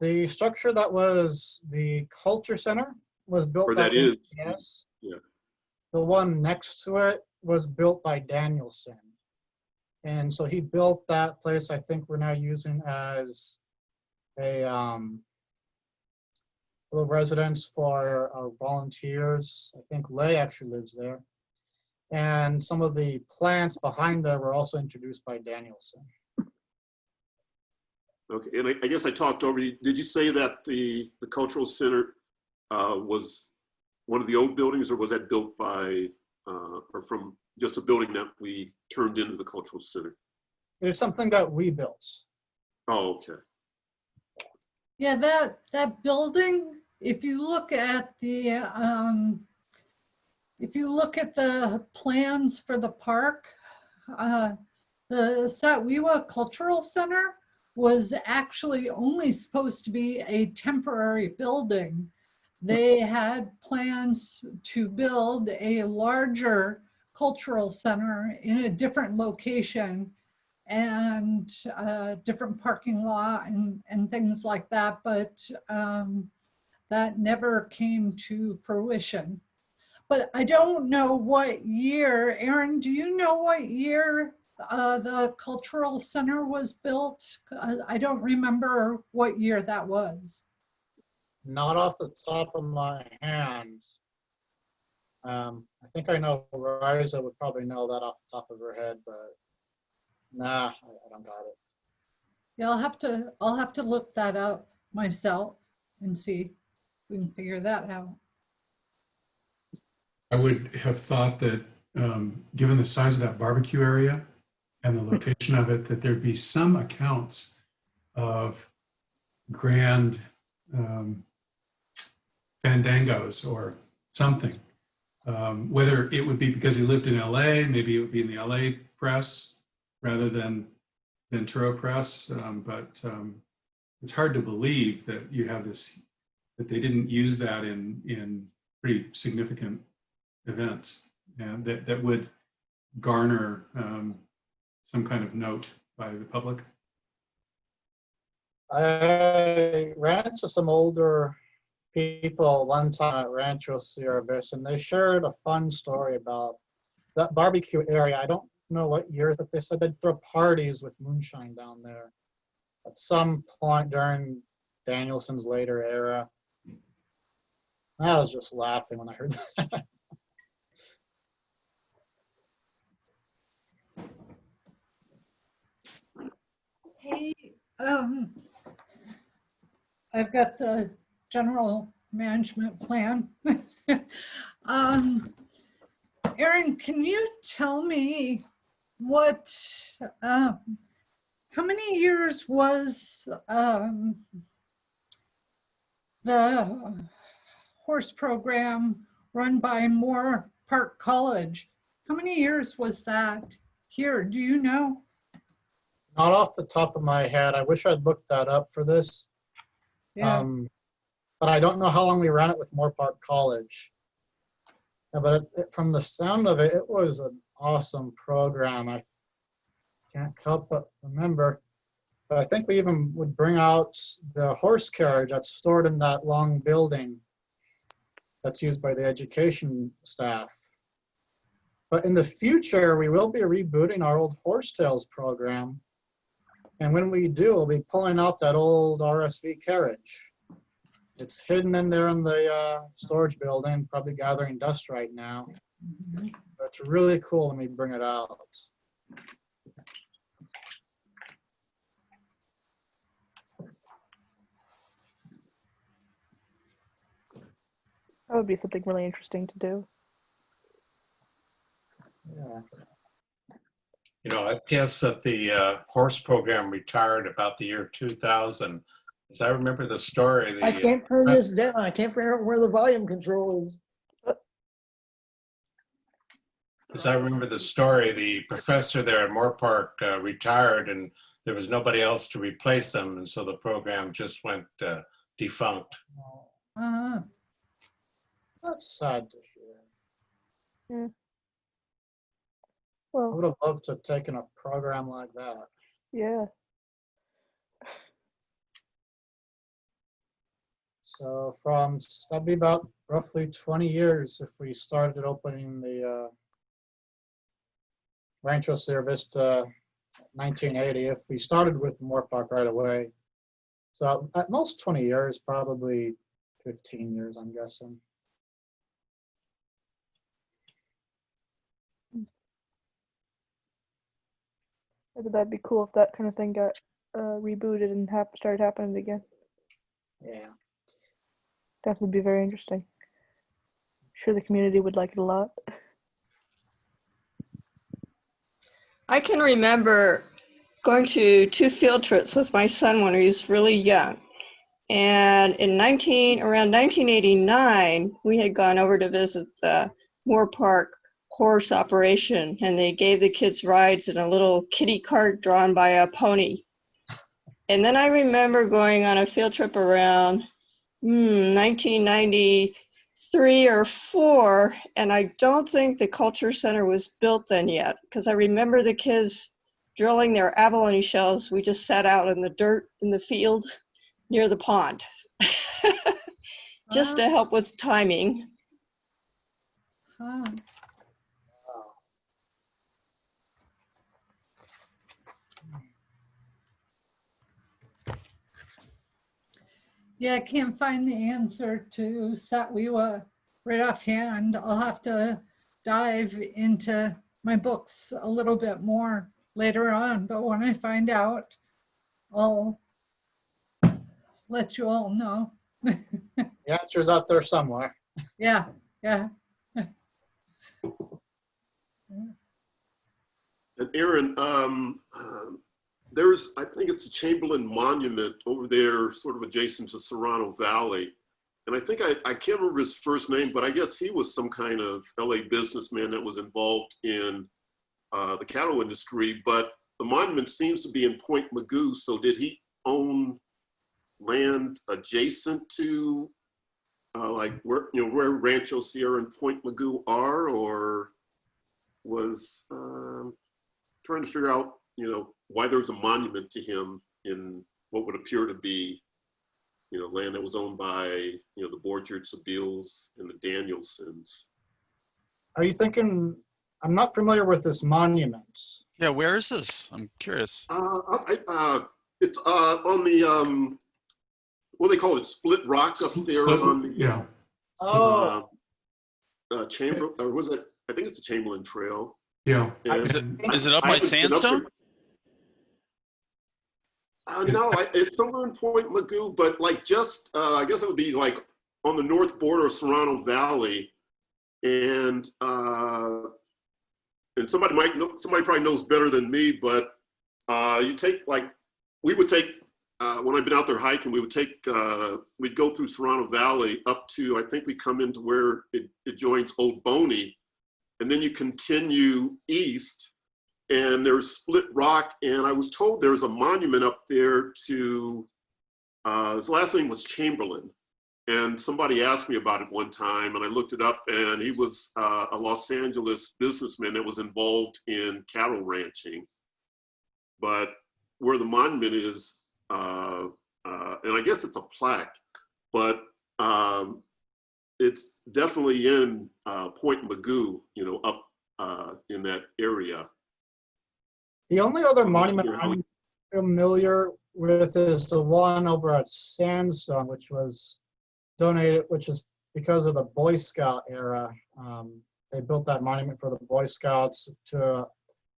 The structure that was the culture center was built Or by that is, NPS. yeah. The one next to it was built by Danielson. And so he built that place I think we're now using as a little residence for our volunteers. I think Lay actually lives there. And some of the plants behind there were also introduced by Danielson. Okay, and I guess I talked over you. Did you say that the cultural center was one of the old buildings, or was that built by, or from just a building that we turned into the cultural center? It's something that we built. Oh, okay. Yeah, that building, if you look at the plans for the park, the Satwiwa Cultural Center was actually only supposed to be a temporary building. They had plans to build a larger cultural center in a different location and different parking lot and things like that, but that never came to fruition. But I don't know what year. Aaron, do you know what year the cultural center was built? I don't remember what year that was. Not off the top of my hand. I think I know Riza would probably know that off the top of her head, but nah, I don't got it. Yeah, I'll have to look that up myself and see if we can figure that out. I would have thought that given the size of that barbecue area and the location of it, that there'd be some accounts of grand fandangos or something. Whether it would be because he lived in LA, maybe it would be in the LA press rather than Ventura press, but it's hard to believe that you have this, that they didn't use that in pretty significant events, and that would garner some kind of note by the public. I ran into some older people one time at Rancho Sierra Vista, and they shared a fun story about that barbecue area. I don't know what year, but they said they'd throw parties with moonshine down there at some point during Danielson's later era. I was just laughing when I heard that. Hey, I've got the general management plan. Aaron, can you tell me what, how many years was the horse program run by Moore Park College? How many years was that here? Do you know? Not off the top of my head. I wish I'd looked that up for this. Yeah. But I don't know how long we ran it with Moore Park College. Yeah, but from the sound of it, it was an awesome program. I can't help but remember. But I think we even would bring out the horse carriage that's stored in that long building that's used by the education staff. But in the future, we will be rebooting our old Horsetails program. And when we do, we'll be pulling out that old RSV carriage. It's hidden in there in the storage building, probably gathering dust right now. But it's really cool when we bring it out. That would be something really interesting to do. Yeah. You know, I guess that the horse program retired about the year 2000. As I remember the story, I can't turn this down. I can't figure out where the volume control is. as I remember the story, the professor there at Moore Park retired, and there was nobody else to replace him, and so the program just went defunct. That's sad to hear. Yeah. I Well, would have loved to have taken a program like that. yeah. So that'd be about roughly 20 years if we started opening the Rancho Sierra Vista, 1980, if we started with Moore Park right away. So at most 20 years, probably 15 years, I'm guessing. Maybe that'd be cool if that kind of thing got rebooted and started happening again. Yeah. Definitely be very interesting. I'm sure the community would like it a lot. I can remember going to 2 field trips with my son when he was really young. And around 1989, we had gone over to visit the Moore Park horse operation, and they gave the kids rides in a little kiddie cart drawn by a pony. And then I remember going on a field trip around 1993 or 4, and I don't think the Culture Center was built then yet, because I remember the kids drilling their abalone shells. We just sat out in the dirt in the field near the pond, just to help with timing. Huh. Yeah, I can't find the answer to Satwiwa right offhand. I'll have to dive into my books a little bit more later on, but when I find out, I'll let you all know. The answer's out there somewhere. Yeah, yeah. And Aaron, there's, I think it's a Chamberlain Monument over there, sort of adjacent to Serrano Valley. And I think, I can't remember his first name, but I guess he was some kind of LA businessman that was involved in the cattle industry. But the monument seems to be in Point Magoo. So did he own land adjacent to like where, where Rancho Sierra and Point Magoo are, or was trying to figure out, why there's a monument to him in what would appear to be, land that was owned by, the Borchards, the Beals, and the Danielsons. Are you thinking, I'm not familiar with this monument. Yeah, where is this? I'm curious. It's on the, what do they call it? Split Rock up there on the Yeah. Chamber, or was it? I think it's the Chamberlain Trail. Yeah. Is it up by Sandstone? No, it's somewhere in Point Magoo, but like just, I guess it would be like on the north border of Serrano Valley, and somebody might know, somebody probably knows better than me, but you take we would take when I've been out there hiking, we would take we'd go through Serrano Valley up to, I think we come into where it joins Old Boney, and then you continue east. And there's Split Rock, and I was told there's a monument up there to, his last name was Chamberlain. And somebody asked me about it one time, and I looked it up, and he was a Los Angeles businessman that was involved in cattle ranching. But where the monument is, and I guess it's a plaque, but it's definitely in Point Magoo, up in that area. The only other monument I'm familiar with is the one over at Sandstone, which was donated, which is because of the Boy Scout era. They built that monument for the Boy Scouts to a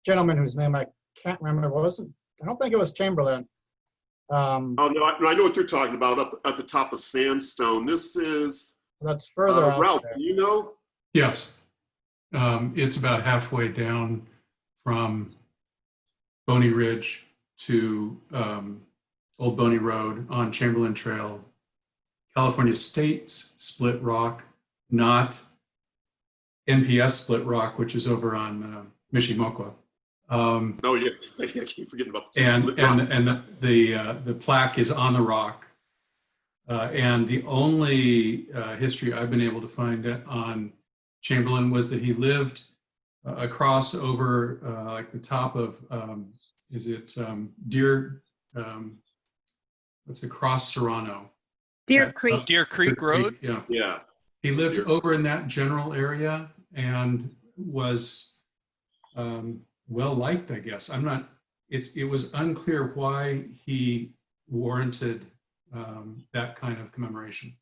gentleman whose name I can't remember. I don't think it was Chamberlain. Oh, no, I know what you're talking about up at the top of Sandstone. This is... That's further out Ralph, there. do you know? Yes. It's about halfway down from Boney Ridge to Old Boney Road on Chamberlain Trail, California State's Split Rock, not NPS Split Rock, which is over on Mishimoka. Oh yeah, I keep forgetting about the And Split Rock. the plaque is on the rock. And the only history I've been able to find on Chamberlain was that he lived across over like the top of, is it Deer, what's across Serrano? Deer Creek. Deer Creek Road? Yeah. Yeah. He lived over in that general area and was well liked, I guess. It was unclear why he warranted that kind of commemoration.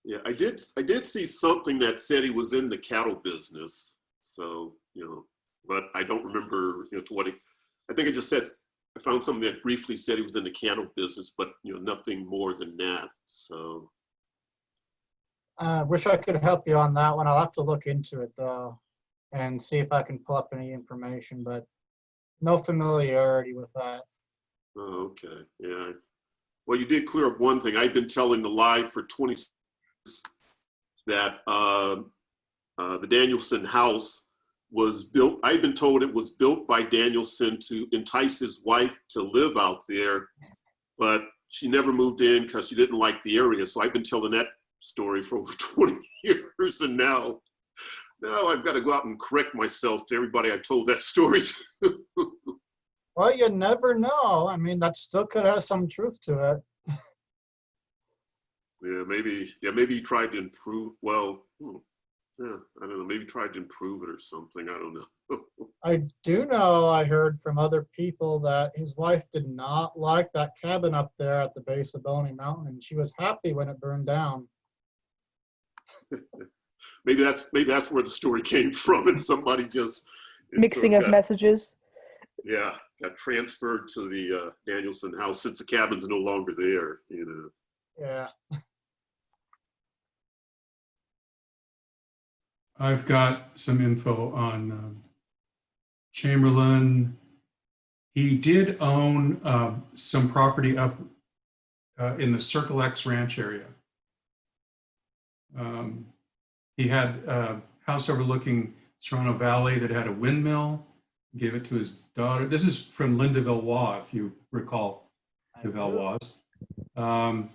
Yeah, I did see something that said he was in the cattle business. So, but I don't remember, to what I think it just said, I found something that briefly said he was in the cattle business, but, nothing more than that. So. I wish I could help you on that one. I'll have to look into it though and see if I can pull up any information, but no familiarity with that. Oh, okay. Yeah. Well, you did clear up one thing. I've been telling the lie for 20 years that the Danielson house was built. I've been told it was built by Danielson to entice his wife to live out there, but she never moved in because she didn't like the area. So I've been telling that story for over 20 years, and now I've got to go out and correct myself to everybody I told that story to. Well, you never know. I mean, that still could have some truth to it. Maybe he tried to improve. Well, I don't know. Maybe tried to improve it or something. I don't know. I do know I heard from other people that his wife did not like that cabin up there at the base of Boney Mountain, and she was happy when it burned down. Maybe that's where the story came from, and somebody just mixing of messages. Yeah, got transferred to the Danielson house since the cabin's no longer there. Yeah. I've got some info on Chamberlain. He did own some property up in the Circle X Ranch area. He had a house overlooking Serrano Valley that had a windmill. Gave it to his daughter. This is from Linda Valois, if you recall the Valois. And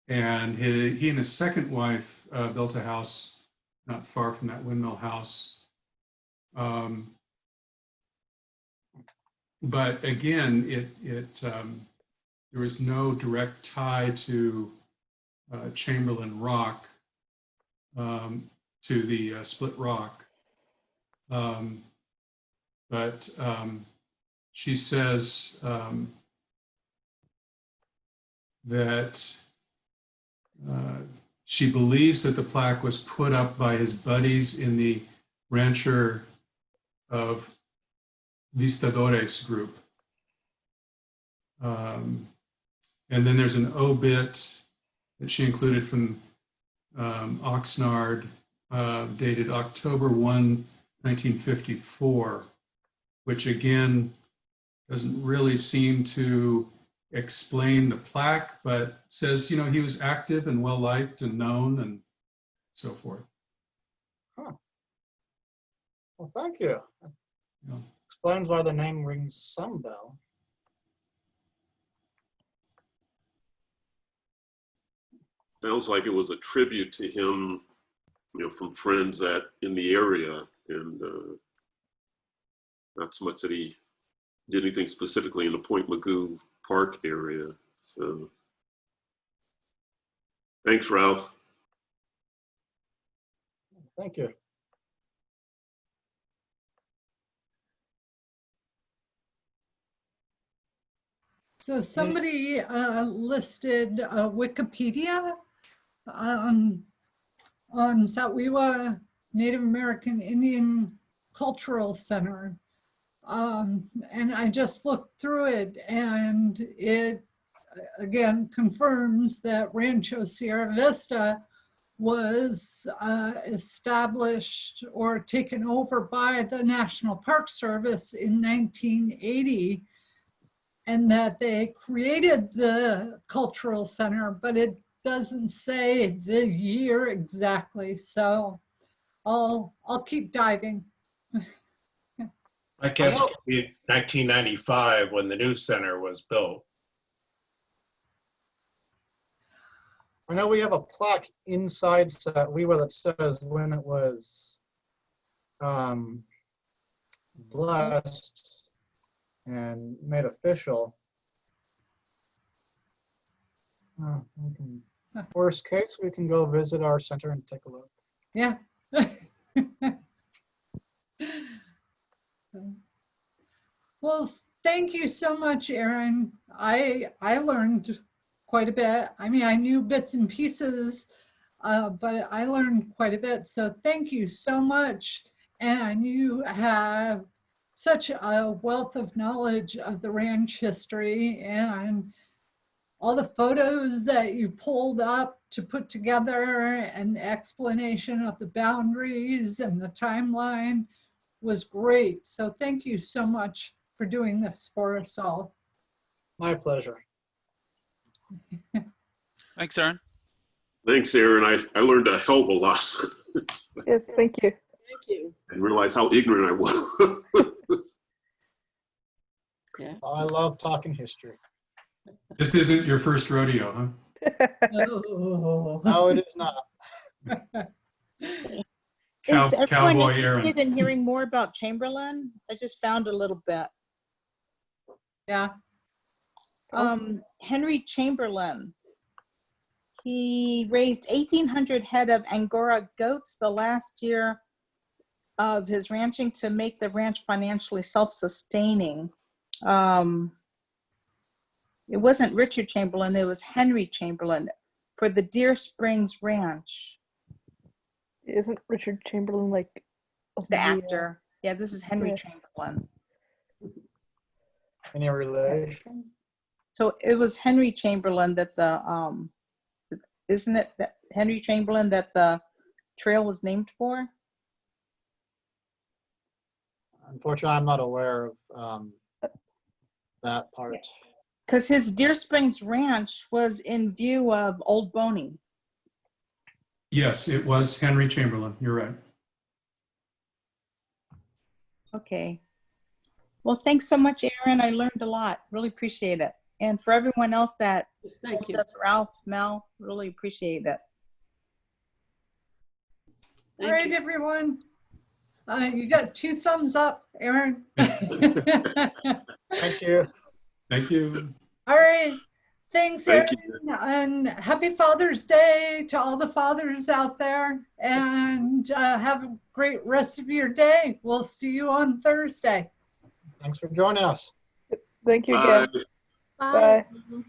he and his second wife built a house not far from that windmill house. But again, there was no direct tie to Chamberlain Rock, to the Split Rock. But she says that she believes that the plaque was put up by his buddies in the Rancher of Vistadores group. And then there's an obit that she included from Oxnard, dated October 1, 1954, which again doesn't really seem to explain the plaque, but says, he was active and well-liked and known and so forth. Huh. Well, thank you. Yeah. Explains why the name rings some bell. Sounds like it was a tribute to him, from friends in the area, and not so much that he did anything specifically in the Point Magoo Park area. So, thanks, Ralph. Thank you. So somebody listed Wikipedia on Saweewa Native American Indian Cultural Center. And I just looked through it, and it again confirms that Rancho Sierra Vista was established or taken over by the National Park Service in 1980, and that they created the cultural center, but it doesn't say the year exactly. So I'll keep diving. I guess it would be 1995 when the new center was built. I know we have a plaque inside Saweewa that says when it was blessed and made official. Worst case, we can go visit our center and take a look. Yeah. Well, thank you so much, Aaron. I learned quite a bit. I mean, I knew bits and pieces, but I learned quite a bit. So thank you so much. And you have such a wealth of knowledge of the ranch history and all the photos that you pulled up to put together and the explanation of the boundaries and the timeline was great. So thank you so much for doing this for us all. My pleasure. Thanks, Aaron. Thanks, Aaron. I learned a hell of a lot. Yes, thank you. Thank you. I realized how ignorant I was. Yeah. I love talking history. This isn't your first rodeo, huh? Oh. No, it is not. Is everyone Cowboy interested Aaron. in hearing more about Chamberlain? I just found a little bit. Yeah. Henry Chamberlain. He raised 1,800 head of Angora goats the last year of his ranching to make the ranch financially self-sustaining. It wasn't Richard Chamberlain, it was Henry Chamberlain for the Deer Springs Ranch. Isn't Richard Chamberlain like The actor. Yeah, this is Henry Yeah. Chamberlain. Any relation? So it was Henry Chamberlain that isn't it that Henry Chamberlain that the trail was named for? Unfortunately, I'm not aware of that part. Because his Deer Springs Ranch was in view of Old Boney. Yes, it was Henry Chamberlain. You're right. Okay. Well, thanks so much, Aaron. I learned a lot. Really appreciate it. And for everyone else that Thank you. that's Ralph, Mel, really appreciate it. All right, everyone. You got 2 thumbs up, Aaron. Thank you. Thank you. All right. Thanks, Thank Aaron. And happy Father's Day to all the fathers out there. And have a great rest of your day. We'll see you on Thursday. Thanks for joining us. Thank you again. Bye. Bye. Bye.